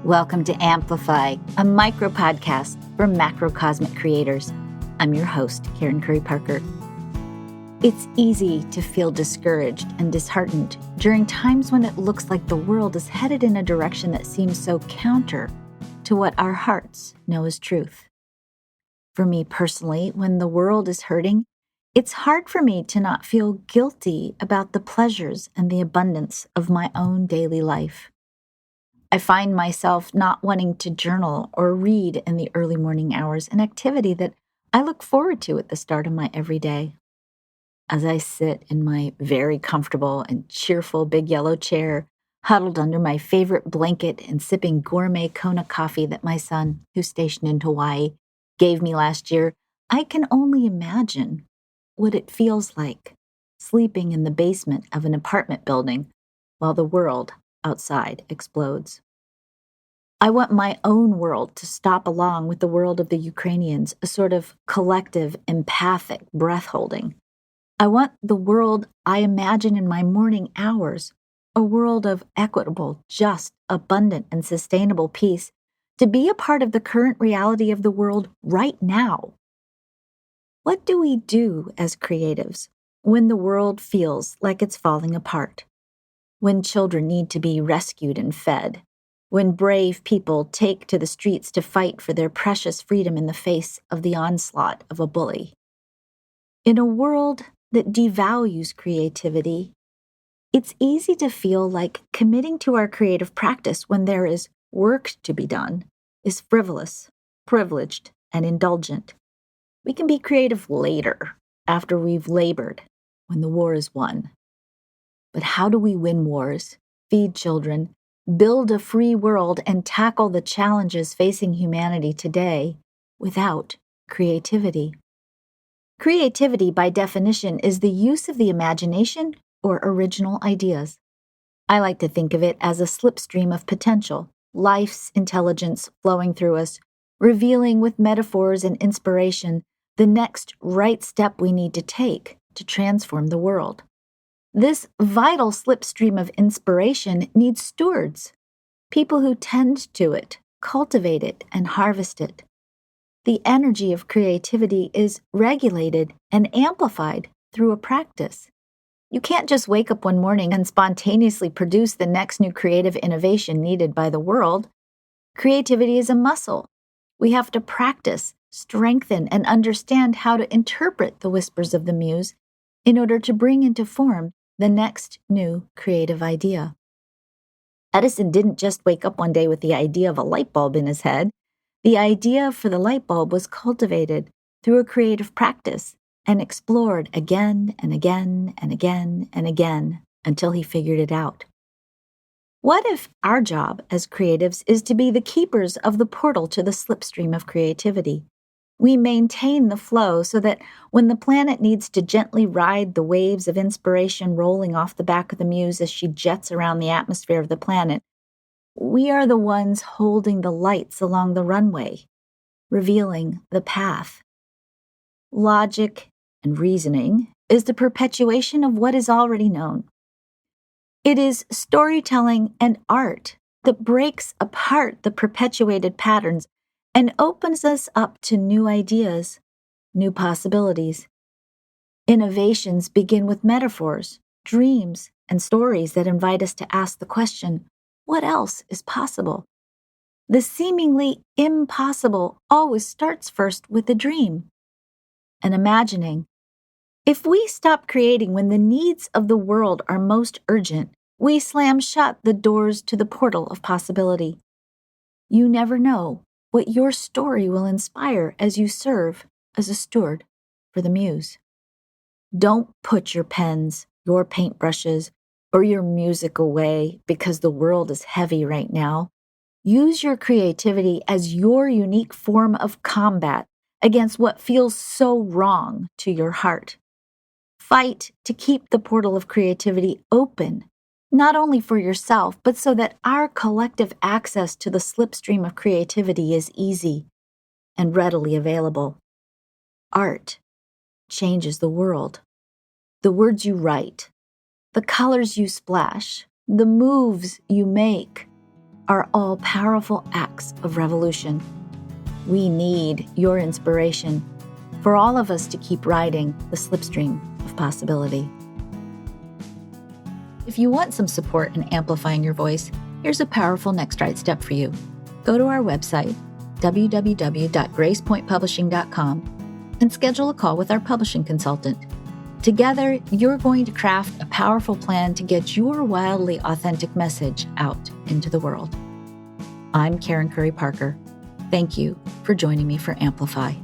Welcome to Amplify, a micro podcast for macrocosmic creators. I'm your host, Karen Curry Parker. It's easy to feel discouraged and disheartened during times when it looks like the world is headed in a direction that seems so counter to what our hearts know is truth. For me personally, when the world is hurting, it's hard for me to not feel guilty about the pleasures and the abundance of my own daily life. I find myself not wanting to journal or read in the early morning hours, an activity that I look forward to at the start of my everyday. As I sit in my very comfortable and cheerful big yellow chair, huddled under my favorite blanket and sipping gourmet Kona coffee that my son, who's stationed in Hawaii, gave me last year, I can only imagine what it feels like sleeping in the basement of an apartment building while the world outside explodes. I want my own world to stop along with the world of the Ukrainians, a sort of collective, empathic breath holding. I want the world I imagine in my morning hours, a world of equitable, just, abundant, and sustainable peace, to be a part of the current reality of the world right now. What do we do as creatives when the world feels like it's falling apart? When children need to be rescued and fed? When brave people take to the streets to fight for their precious freedom in the face of the onslaught of a bully? In a world that devalues creativity, it's easy to feel like committing to our creative practice when there is work to be done is frivolous, privileged, and indulgent. We can be creative later, after we've labored, when the war is won. But how do we win wars, feed children, build a free world, and tackle the challenges facing humanity today without creativity? Creativity, by definition, is the use of the imagination or original ideas. I like to think of it as a slipstream of potential, life's intelligence flowing through us, revealing with metaphors and inspiration the next right step we need to take to transform the world. This vital slipstream of inspiration needs stewards, people who tend to it, cultivate it, and harvest it. The energy of creativity is regulated and amplified through a practice. You can't just wake up one morning and spontaneously produce the next new creative innovation needed by the world. Creativity is a muscle. We have to practice, strengthen, and understand how to interpret the whispers of the muse in order to bring into form the next new creative idea. Edison didn't just wake up one day with the idea of a light bulb in his head. The idea for the light bulb was cultivated through a creative practice and explored again and again and again and again until he figured it out. What if our job as creatives is to be the keepers of the portal to the slipstream of creativity? We maintain the flow so that when the planet needs to gently ride the waves of inspiration rolling off the back of the muse as she jets around the atmosphere of the planet, we are the ones holding the lights along the runway, revealing the path. Logic and reasoning is the perpetuation of what is already known. It is storytelling and art that breaks apart the perpetuated patterns and opens us up to new ideas, new possibilities. Innovations begin with metaphors, dreams, and stories that invite us to ask the question, what else is possible? The seemingly impossible always starts first with a dream, an imagining. If we stop creating when the needs of the world are most urgent, we slam shut the doors to the portal of possibility. You never know what your story will inspire as you serve as a steward for the muse. Don't put your pens, your paintbrushes, or your music away because the world is heavy right now. Use your creativity as your unique form of combat against what feels so wrong to your heart. Fight to keep the portal of creativity open, not only for yourself, but so that our collective access to the slipstream of creativity is easy and readily available. Art changes the world. The words you write, the colors you splash, the moves you make, are all powerful acts of revolution. We need your inspiration for all of us to keep riding the slipstream of possibility. If you want some support in amplifying your voice, here's a powerful next right step for you. Go to our website, www.gracepointpublishing.com, and schedule a call with our publishing consultant. Together, you're going to craft a powerful plan to get your wildly authentic message out into the world. I'm Karen Curry Parker. Thank you for joining me for Amplify.